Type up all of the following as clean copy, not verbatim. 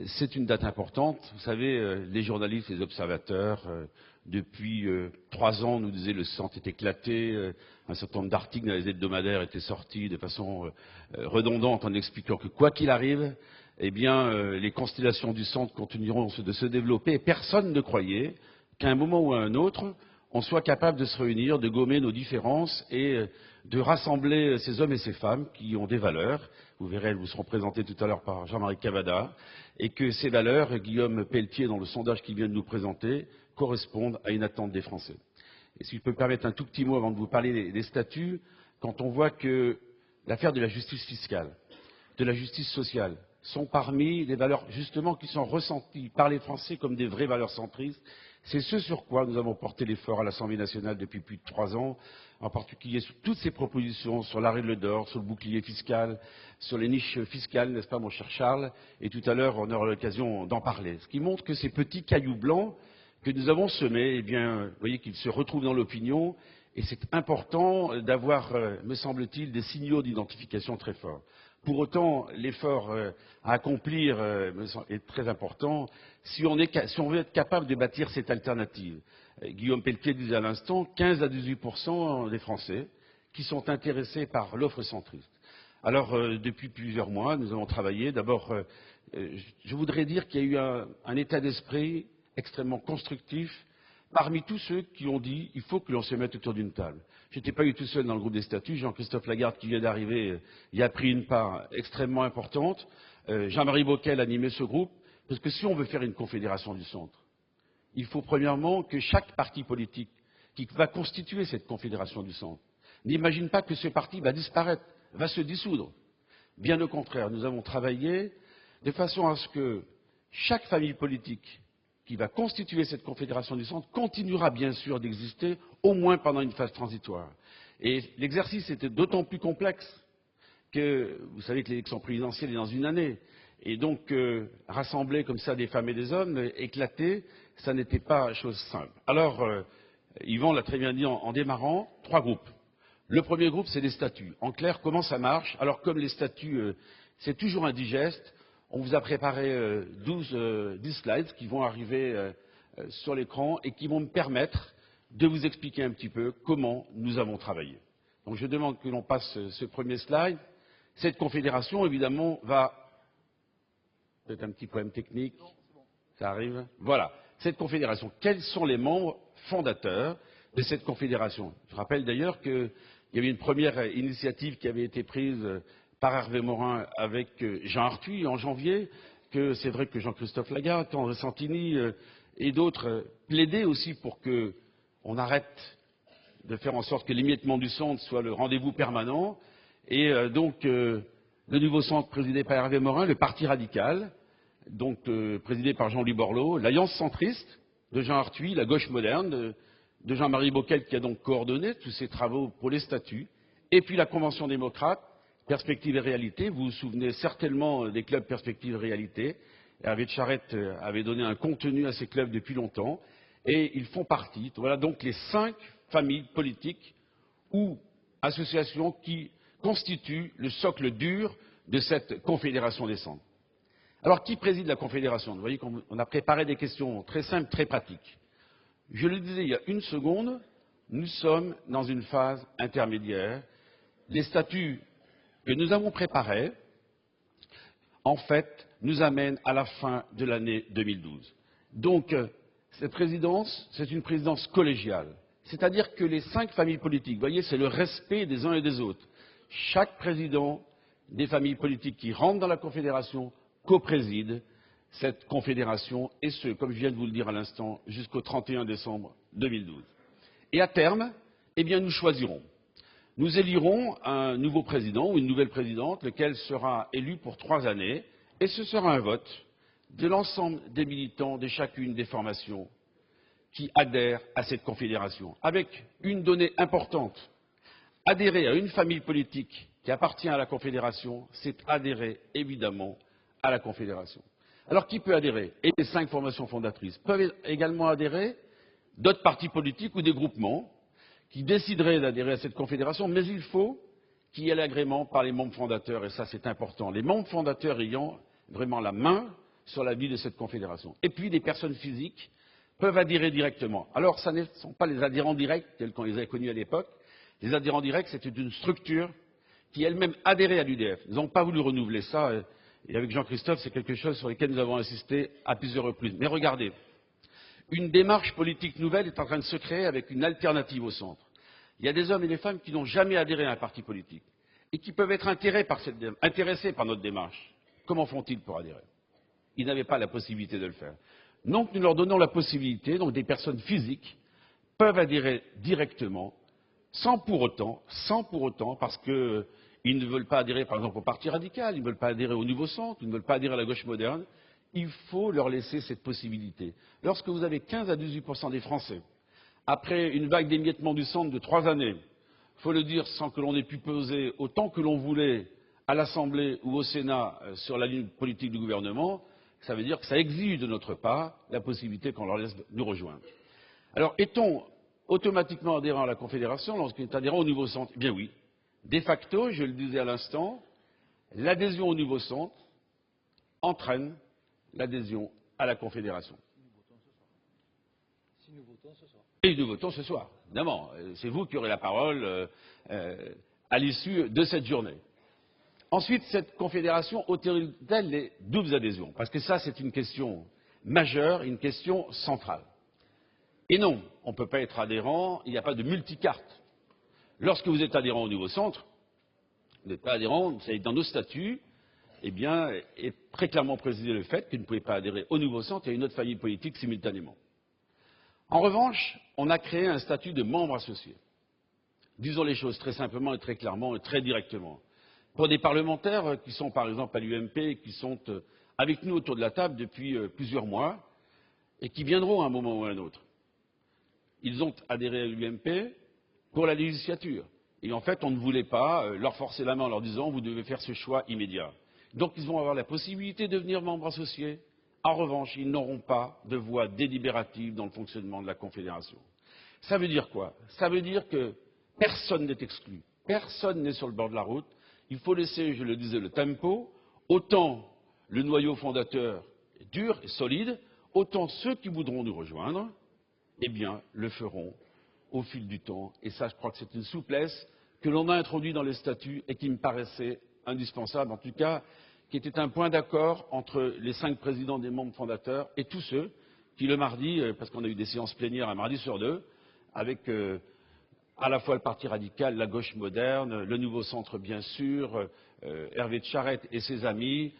C'est une date importante. Vous savez, les journalistes, les observateurs, depuis 3 ans, nous disaient le sang est éclaté. Un certain nombre d'articles dans les hebdomadaires étaient sortis de façon redondante en expliquant que quoi qu'il arrive, eh bien, les constellations du centre continueront de se développer. Et personne ne croyait qu'à un moment ou à un autre, on soit capable de se réunir, de gommer nos différences et de rassembler ces hommes et ces femmes qui ont des valeurs. Vous verrez, elles vous seront présentées tout à l'heure par Jean-Marie Cavada. Et que ces valeurs, Guillaume Pelletier, dans le sondage qu'il vient de nous présenter, correspondent à une attente des Français. Et si je peux me permettre un tout petit mot avant de vous parler des statuts, quand on voit que l'affaire de la justice fiscale, de la justice sociale, sont parmi les valeurs justement qui sont ressenties par les Français comme des vraies valeurs centristes, c'est ce sur quoi nous avons porté l'effort à l'Assemblée nationale depuis plus de 3 ans, en particulier sur toutes ces propositions, sur la règle d'or, sur le bouclier fiscal, sur les niches fiscales, n'est-ce pas mon cher Charles? Et tout à l'heure, on aura l'occasion d'en parler. Ce qui montre que ces petits cailloux blancs que nous avons semés, eh bien, vous voyez qu'ils se retrouvent dans l'opinion, et c'est important d'avoir, me semble-t-il, des signaux d'identification très forts. Pour autant, l'effort à accomplir est très important si on veut être capable de bâtir cette alternative. Guillaume Pelletier disait à l'instant 15 à 18% des Français qui sont intéressés par l'offre centriste. Alors, depuis plusieurs mois, nous avons travaillé. D'abord, je voudrais dire qu'il y a eu un état d'esprit extrêmement constructif parmi tous ceux qui ont dit il faut que l'on se mette autour d'une table. Je n'étais pas eu tout seul dans le groupe des statuts. Jean-Christophe Lagarde, qui vient d'arriver, y a pris une part extrêmement importante. Jean-Marie Bockel animait ce groupe. Parce que si on veut faire une confédération du centre, il faut premièrement que chaque parti politique qui va constituer cette confédération du centre n'imagine pas que ce parti va disparaître, va se dissoudre. Bien au contraire, nous avons travaillé de façon à ce que chaque famille politique qui va constituer cette confédération du centre continuera bien sûr d'exister, au moins pendant une phase transitoire. Et l'exercice était d'autant plus complexe que vous savez que l'élection présidentielle est dans une année. Et donc, rassembler comme ça des femmes et des hommes, éclater, ça n'était pas chose simple. Alors, Yvan l'a très bien dit en démarrant, 3 groupes. Le premier groupe, c'est les statuts. En clair, comment ça marche? Alors, comme les statuts, c'est toujours indigeste, on vous a préparé 10 slides qui vont arriver sur l'écran et qui vont me permettre de vous expliquer un petit peu comment nous avons travaillé. Donc, je demande que l'on passe ce premier slide. Cette confédération, évidemment, va... Peut-être un petit problème technique. Ça arrive. Voilà. Cette confédération. Quels sont les membres fondateurs de cette confédération? Je rappelle d'ailleurs qu'il y avait une première initiative qui avait été prise par Hervé Morin avec Jean Arthuis en janvier, que c'est vrai que Jean-Christophe Lagarde, André Santini et d'autres plaidaient aussi pour qu'on arrête de faire en sorte que l'émiettement du centre soit le rendez-vous permanent. Et donc, le nouveau centre présidé par Hervé Morin, le Parti radical, donc présidé par Jean-Louis Borloo, l'Alliance centriste de Jean Arthuis, la gauche moderne de Jean-Marie Bockel qui a donc coordonné tous ces travaux pour les statuts, et puis la Convention démocrate, Perspective et Réalité. Vous vous souvenez certainement des clubs Perspective et Réalité. Hervé de Charette avait donné un contenu à ces clubs depuis longtemps, et ils font partie. Voilà donc les 5 familles politiques ou associations qui constitue le socle dur de cette confédération des centres. Alors, qui préside la confédération? Vous voyez qu'on a préparé des questions très simples, très pratiques. Je le disais il y a une seconde, nous sommes dans une phase intermédiaire. Les statuts que nous avons préparés, en fait, nous amènent à la fin de l'année 2012. Donc, cette présidence, c'est une présidence collégiale. C'est-à-dire que les 5 familles politiques, vous voyez, c'est le respect des uns et des autres. Chaque président des familles politiques qui rentrent dans la confédération copréside cette confédération, et ce, comme je viens de vous le dire à l'instant, jusqu'au 31 décembre 2012. Et à terme, eh bien, nous choisirons. Nous élirons un nouveau président ou une nouvelle présidente, lequel sera élu pour 3 années, et ce sera un vote de l'ensemble des militants de chacune des formations qui adhèrent à cette confédération, avec une donnée importante. Adhérer à une famille politique qui appartient à la Confédération, c'est adhérer évidemment à la Confédération. Alors qui peut adhérer? Et les 5 formations fondatrices peuvent également adhérer d'autres partis politiques ou des groupements qui décideraient d'adhérer à cette Confédération, mais il faut qu'il y ait l'agrément par les membres fondateurs, et ça c'est important. Les membres fondateurs ayant vraiment la main sur la vie de cette confédération. Et puis, des personnes physiques peuvent adhérer directement. Alors, ce ne sont pas les adhérents directs, tels qu'on les avait connus à l'époque. Les adhérents directs, c'était une structure qui elle-même adhérait à l'UDF. Nous n'avons pas voulu renouveler ça, et avec Jean-Christophe, c'est quelque chose sur lequel nous avons insisté à plusieurs reprises. Mais regardez, une démarche politique nouvelle est en train de se créer avec une alternative au centre. Il y a des hommes et des femmes qui n'ont jamais adhéré à un parti politique et qui peuvent être intéressés par notre démarche. Comment font-ils pour adhérer? Ils n'avaient pas la possibilité de le faire. Donc nous leur donnons la possibilité, donc des personnes physiques peuvent adhérer directement, sans pour autant, parce qu'ils ne veulent pas adhérer par exemple au Parti radical, ils ne veulent pas adhérer au Nouveau Centre, ils ne veulent pas adhérer à la gauche moderne. Il faut leur laisser cette possibilité. Lorsque vous avez 15 à 18% des Français, après une vague d'émiettement du centre de 3 années, il faut le dire sans que l'on ait pu peser autant que l'on voulait à l'Assemblée ou au Sénat sur la ligne politique du gouvernement, ça veut dire que ça exige de notre part la possibilité qu'on leur laisse nous rejoindre. Alors, est-on automatiquement adhérent à la Confédération lorsqu'on est adhérent au Nouveau Centre? Eh bien oui. De facto, je le disais à l'instant, l'adhésion au Nouveau Centre entraîne l'adhésion à la Confédération. Si nous votons ce soir. Et nous votons ce soir, évidemment. C'est vous qui aurez la parole à l'issue de cette journée. Ensuite, cette confédération autorise-t-elle les doubles adhésions? Parce que ça, c'est une question majeure, une question centrale. Et non, on ne peut pas être adhérent, il n'y a pas de multicarte. Lorsque vous êtes adhérent au Nouveau Centre, vous n'êtes pas adhérent, c'est dans nos statuts, eh bien, est très clairement précisé le fait que vous ne pouvez pas adhérer au Nouveau Centre et à une autre famille politique simultanément. En revanche, on a créé un statut de membre associé. Disons les choses très simplement et très clairement et très directement. Pour des parlementaires qui sont par exemple à l'UMP et qui sont avec nous autour de la table depuis plusieurs mois et qui viendront à un moment ou à un autre. Ils ont adhéré à l'UMP pour la législature. Et en fait, on ne voulait pas leur forcer la main en leur disant vous devez faire ce choix immédiat. Donc ils vont avoir la possibilité de devenir membres associés. En revanche, ils n'auront pas de voix délibérative dans le fonctionnement de la Confédération. Ça veut dire quoi? Ça veut dire que personne n'est exclu, personne n'est sur le bord de la route. Il faut laisser, je le disais, le tempo. Autant le noyau fondateur est dur et solide, autant ceux qui voudront nous rejoindre, eh bien, le feront au fil du temps. Et ça, je crois que c'est une souplesse que l'on a introduite dans les statuts et qui me paraissait indispensable, en tout cas, qui était un point d'accord entre les 5 présidents des membres fondateurs et tous ceux qui, le mardi, parce qu'on a eu des séances plénières un mardi sur 2, avec à la fois le Parti radical, la gauche moderne, le Nouveau Centre bien sûr, Hervé de Charette et ses amis,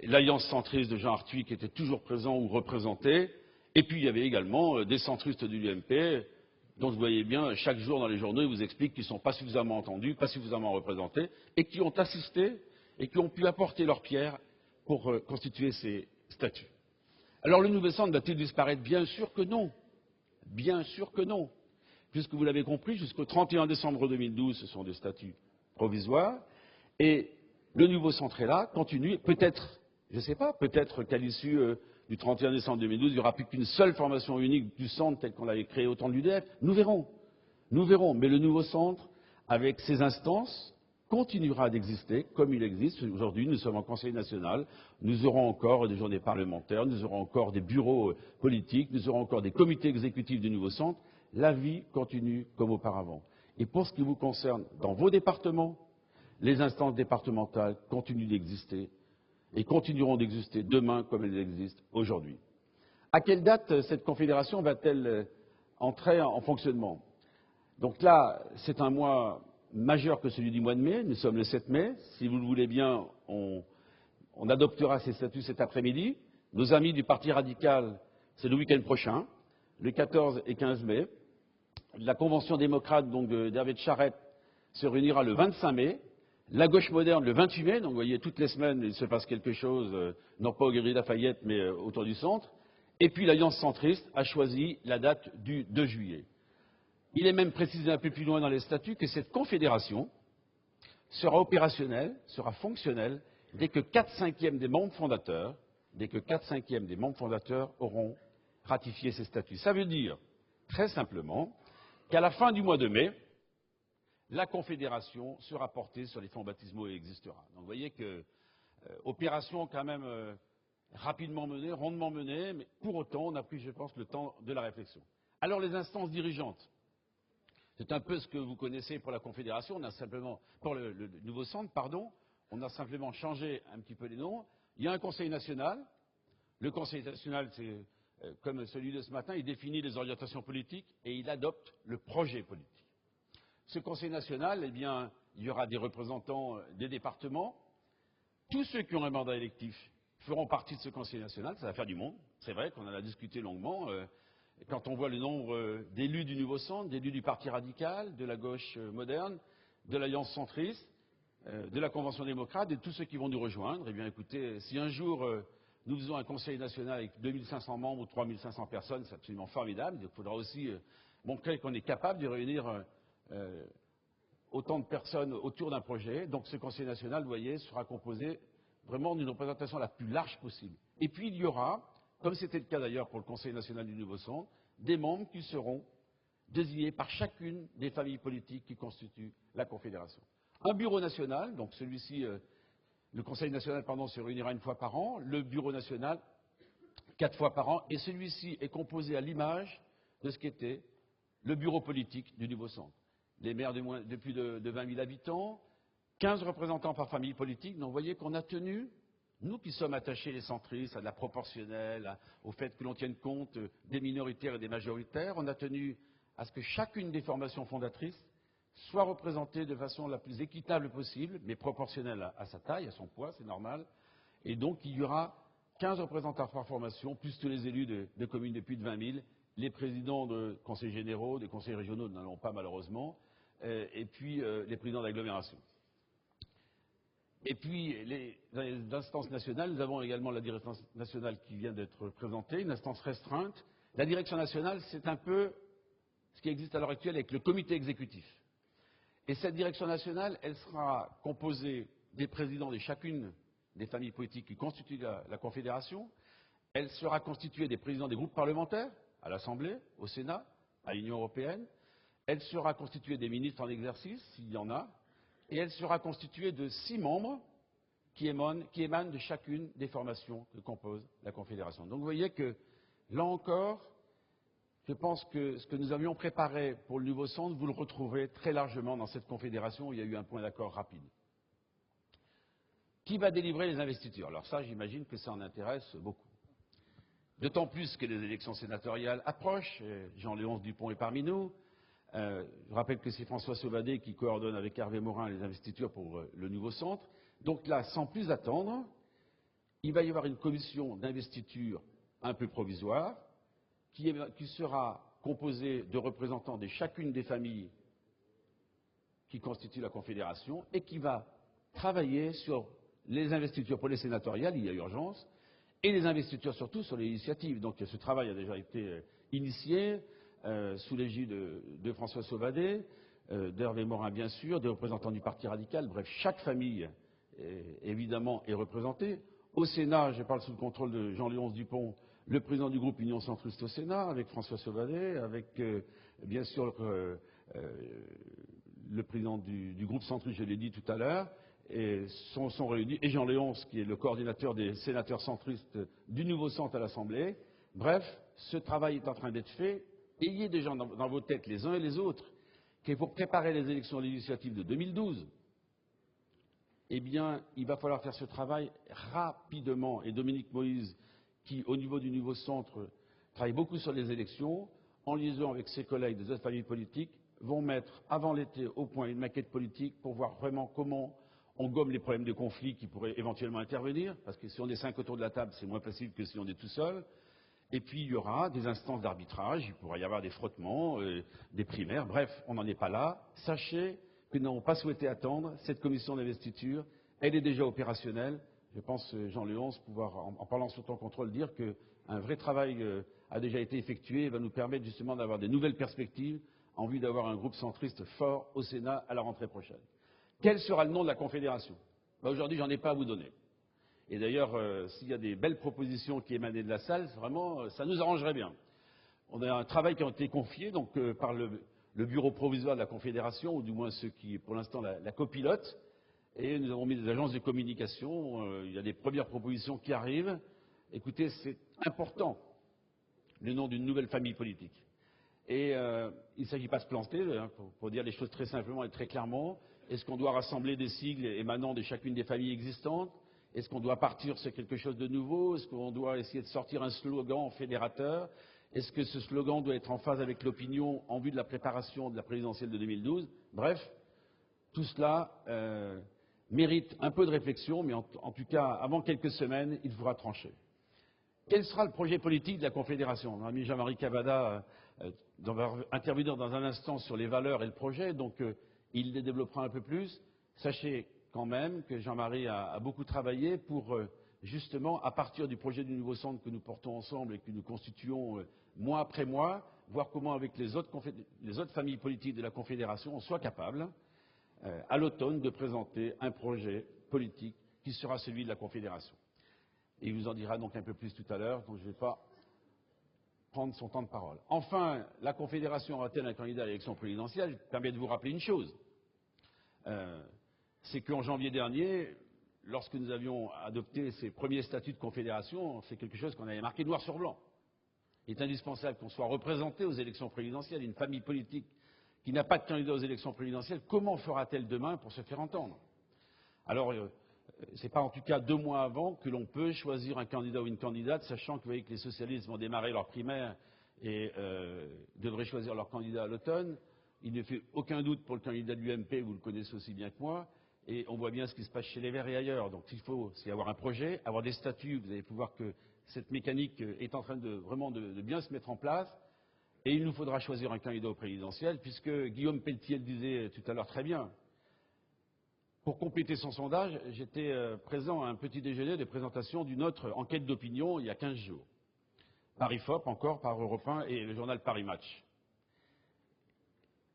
l'Alliance centriste de Jean Arthuis qui était toujours présent ou représenté, et puis il y avait également des centristes de l'UMP, dont vous voyez bien chaque jour dans les journaux, ils vous expliquent qu'ils ne sont pas suffisamment entendus, pas suffisamment représentés, et qui ont assisté et qui ont pu apporter leur pierre pour constituer ces statuts. Alors le Nouveau Centre va-t-il disparaître? Bien sûr que non. Bien sûr que non. Puisque vous l'avez compris, jusqu'au 31 décembre 2012, ce sont des statuts provisoires, et le Nouveau Centre est là, continue, peut-être, je ne sais pas, peut-être qu'à l'issue du 31 décembre 2012, il n'y aura plus qu'une seule formation unique du centre tel qu'on l'avait créé au temps de l'UDF. Nous verrons. Nous verrons. Mais le Nouveau Centre, avec ses instances, continuera d'exister comme il existe. Aujourd'hui, nous sommes en Conseil national, nous aurons encore des journées parlementaires, nous aurons encore des bureaux politiques, nous aurons encore des comités exécutifs du Nouveau Centre. La vie continue comme auparavant. Et pour ce qui vous concerne, dans vos départements, les instances départementales continuent d'exister et continueront d'exister demain comme elles existent aujourd'hui. À quelle date cette confédération va-t-elle entrer en fonctionnement? Donc là, c'est un mois majeur que celui du mois de mai. Nous sommes le 7 mai. Si vous le voulez bien, on adoptera ces statuts cet après-midi. Nos amis du Parti radical, c'est le week-end prochain, le 14 et 15 mai. La Convention démocrate donc d'Hervé de Charette se réunira le 25 mai. La gauche moderne le 28 mai. Donc vous voyez, toutes les semaines, il se passe quelque chose, non pas au Galeries Lafayette, mais autour du centre. Et puis l'Alliance centriste a choisi la date du 2 juillet. Il est même précisé un peu plus loin dans les statuts que cette confédération sera opérationnelle, sera fonctionnelle, dès que 4/5 des membres fondateurs, auront ratifié ces statuts. Ça veut dire, très simplement, qu'à la fin du mois de mai, la confédération sera portée sur les fonds baptismaux et existera. Donc vous voyez que opération quand même rapidement menée, rondement menée, mais pour autant, on a pris, je pense, le temps de la réflexion. Alors, les instances dirigeantes, c'est un peu ce que vous connaissez pour la Confédération, on a simplement, pour le nouveau centre, pardon, on a simplement changé un petit peu les noms. Il y a un Conseil national. Le Conseil national, c'est comme celui de ce matin, il définit les orientations politiques et il adopte le projet politique. Ce Conseil national, eh bien, il y aura des représentants des départements. Tous ceux qui ont un mandat électif feront partie de ce Conseil national. Ça va faire du monde. C'est vrai qu'on en a discuté longuement. Quand on voit le nombre d'élus du Nouveau Centre, d'élus du Parti radical, de la gauche moderne, de l'Alliance centriste, de la Convention démocrate et tous ceux qui vont nous rejoindre, eh bien écoutez, si un jour nous faisons un Conseil national avec 2500 membres ou 3500 personnes, c'est absolument formidable. Il faudra aussi montrer qu'on est capable de réunir autant de personnes autour d'un projet. Donc ce Conseil national, vous voyez, sera composé vraiment d'une représentation la plus large possible. Et puis il y aura, comme c'était le cas d'ailleurs pour le Conseil national du Nouveau Centre, des membres qui seront désignés par chacune des familles politiques qui constituent la Confédération. Un bureau national, donc celui-ci, le Conseil national, pardon, se réunira une fois par an, le bureau national 4 fois par an, et celui-ci est composé à l'image de ce qu'était le bureau politique du Nouveau Centre. Les maires de plus de 20 000 habitants, 15 représentants par famille politique. Donc vous voyez qu'on a tenu, nous qui sommes attachés les centristes, à de la proportionnelle, au fait que l'on tienne compte des minoritaires et des majoritaires, on a tenu à ce que chacune des formations fondatrices soit représentée de façon la plus équitable possible, mais proportionnelle à sa taille, à son poids, c'est normal. Et donc il y aura 15 représentants par formation, plus tous les élus de communes de plus de 20 000, les présidents de conseils généraux, des conseils régionaux, nous n'en avons pas malheureusement, et puis les présidents d'agglomération. Et puis, dans les instances nationales, nous avons également la direction nationale qui vient d'être présentée, une instance restreinte. La direction nationale, c'est un peu ce qui existe à l'heure actuelle avec le comité exécutif. Et cette direction nationale, elle sera composée des présidents de chacune des familles politiques qui constituent la Confédération. Elle sera constituée des présidents des groupes parlementaires, à l'Assemblée, au Sénat, à l'Union européenne. Elle sera constituée des ministres en exercice, s'il y en a. Et elle sera constituée de 6 membres qui émanent de chacune des formations que compose la Confédération. Donc vous voyez que, là encore, je pense que ce que nous avions préparé pour le nouveau centre, vous le retrouverez très largement dans cette Confédération où il y a eu un point d'accord rapide. Qui va délivrer les investitures? Alors ça, j'imagine que ça en intéresse beaucoup. D'autant plus que les élections sénatoriales approchent. Jean-Léonce Dupont est parmi nous. Je rappelle que c'est François Sauvadet qui coordonne avec Hervé Morin les investitures pour le nouveau centre. Donc là, sans plus attendre, il va y avoir une commission d'investiture un peu provisoire qui sera composée de représentants de chacune des familles qui constituent la Confédération et qui va travailler sur les investitures pour les sénatoriales, il y a urgence, et les investitures surtout sur les initiatives. Donc ce travail a déjà été initié sous l'égide de François Sauvadet, d'Hervé Morin bien sûr, des représentants du Parti radical. Bref, chaque famille évidemment est représentée. Au Sénat, je parle sous le contrôle de Jean-Léonce Dupont, le président du groupe Union centriste au Sénat, avec François Sauvadet, avec bien sûr le président du groupe centriste, je l'ai dit tout à l'heure, et sont réunis, et Jean-Léonce, qui est le coordinateur des sénateurs centristes du nouveau centre à l'Assemblée. Bref, ce travail est en train d'être fait. Ayez déjà dans vos têtes, les uns et les autres, que pour préparer les élections législatives de 2012, eh bien, il va falloir faire ce travail rapidement. Et Dominique Moïse, qui, au niveau du nouveau centre, travaille beaucoup sur les élections, en liaison avec ses collègues des autres familles politiques, vont mettre avant l'été au point une maquette politique pour voir vraiment comment on gomme les problèmes de conflit qui pourraient éventuellement intervenir, parce que si on est 5 autour de la table, c'est moins facile que si on est tout seul. Et puis il y aura des instances d'arbitrage, il pourra y avoir des frottements, des primaires, bref, on n'en est pas là. Sachez que nous n'avons pas souhaité attendre cette commission d'investiture, elle est déjà opérationnelle. Je pense, Jean-Léonce, pouvoir, en parlant sous ton contrôle, dire qu'un vrai travail a déjà été effectué et va nous permettre justement d'avoir des nouvelles perspectives en vue d'avoir un groupe centriste fort au Sénat à la rentrée prochaine. Quel sera le nom de la Confédération? Aujourd'hui, j'en ai pas à vous donner. Et d'ailleurs, s'il y a des belles propositions qui émanaient de la salle, vraiment, ça nous arrangerait bien. On a un travail qui a été confié donc, par le bureau provisoire de la Confédération, ou du moins ceux qui, pour l'instant, la copilotent. Et nous avons mis des agences de communication. Il y a des premières propositions qui arrivent. écoutez, c'est important, le nom d'une nouvelle famille politique. Et il ne s'agit pas de se planter, hein, pour dire les choses très simplement et très clairement. Est-ce qu'on doit rassembler des sigles émanant de chacune des familles existantes? Est-ce qu'on doit partir sur quelque chose de nouveau? Est-ce qu'on doit essayer de sortir un slogan fédérateur? Est-ce que ce slogan doit être en phase avec l'opinion en vue de la préparation de la présidentielle de 2012? Bref, tout cela mérite un peu de réflexion, mais en tout cas, avant quelques semaines, il faudra trancher. Quel sera le projet politique de la Confédération? Mon ami Jean-Marie Cavada va intervenir dans un instant sur les valeurs et le projet, donc il les développera un peu plus. Sachez quand même que Jean-Marie a beaucoup travaillé pour justement, à partir du projet du nouveau centre que nous portons ensemble et que nous constituons mois après mois, voir comment avec les autres familles politiques de la Confédération, on soit capable, à l'automne, de présenter un projet politique qui sera celui de la Confédération. Et il vous en dira donc un peu plus tout à l'heure, donc je ne vais pas prendre son temps de parole. Enfin, la Confédération aura-t-elle un candidat à l'élection présidentielle? Permet de vous rappeler une chose. C'est qu'en janvier dernier, lorsque nous avions adopté ces premiers statuts de Confédération, c'est quelque chose qu'on avait marqué noir sur blanc. Il est indispensable qu'on soit représenté aux élections présidentielles. Une famille politique qui n'a pas de candidat aux élections présidentielles, comment fera-t-elle demain pour se faire entendre? Alors, ce n'est pas en tout cas 2 mois avant que l'on peut choisir un candidat ou une candidate, sachant que vous voyez que les socialistes vont démarrer leur primaire et devraient choisir leur candidat à l'automne. Il ne fait aucun doute pour le candidat de l'UMP, vous le connaissez aussi bien que moi, et on voit bien ce qui se passe chez les Verts et ailleurs. Donc il faut, c'est avoir un projet, avoir des statuts, vous allez pouvoir que cette mécanique est en train de vraiment de bien se mettre en place, et il nous faudra choisir un candidat au présidentiel, puisque Guillaume Pelletier le disait tout à l'heure très bien. Pour compléter son sondage, j'étais présent à un petit déjeuner de présentation d'une autre enquête d'opinion il y a 15 jours. Paris FOP, encore, par Europe 1 et le journal Paris Match.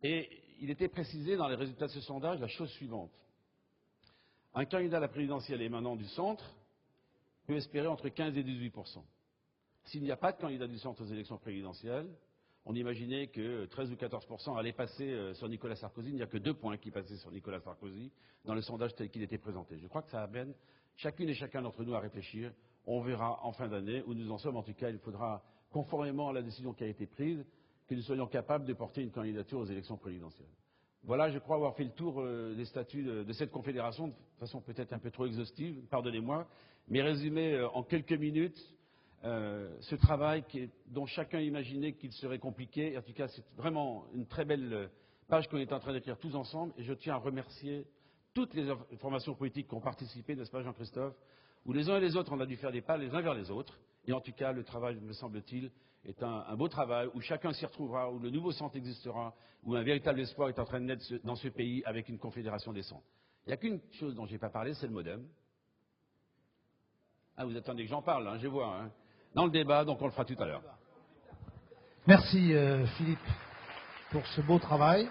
Et il était précisé dans les résultats de ce sondage la chose suivante. Un candidat à la présidentielle émanant du centre peut espérer entre 15 et 18%. S'il n'y a pas de candidat du centre aux élections présidentielles, on imaginait que 13 ou 14% allaient passer sur Nicolas Sarkozy. Il n'y a que 2 points qui passaient sur Nicolas Sarkozy dans le sondage tel qu'il était présenté. Je crois que ça amène chacune et chacun d'entre nous à réfléchir. On verra en fin d'année où nous en sommes. En tout cas, il faudra, conformément à la décision qui a été prise, que nous soyons capables de porter une candidature aux élections présidentielles. Voilà, je crois avoir fait le tour des statuts de cette confédération, de façon peut-être un peu trop exhaustive, pardonnez-moi, mais résumé en quelques minutes, ce travail dont chacun imaginait qu'il serait compliqué. En tout cas, c'est vraiment une très belle page qu'on est en train d'écrire tous ensemble, et je tiens à remercier toutes les formations politiques qui ont participé, n'est-ce pas Jean-Christophe, où les uns et les autres on a dû faire des pas les uns vers les autres, et en tout cas le travail, me semble-t-il, est un beau travail, où chacun s'y retrouvera, où le nouveau centre existera, où un véritable espoir est en train de naître dans ce pays avec une confédération des centres. Il n'y a qu'une chose dont je n'ai pas parlé, c'est le modem. Ah, vous attendez que j'en parle, hein, je vois, hein. Dans le débat, donc on le fera tout à l'heure. Merci Philippe pour ce beau travail.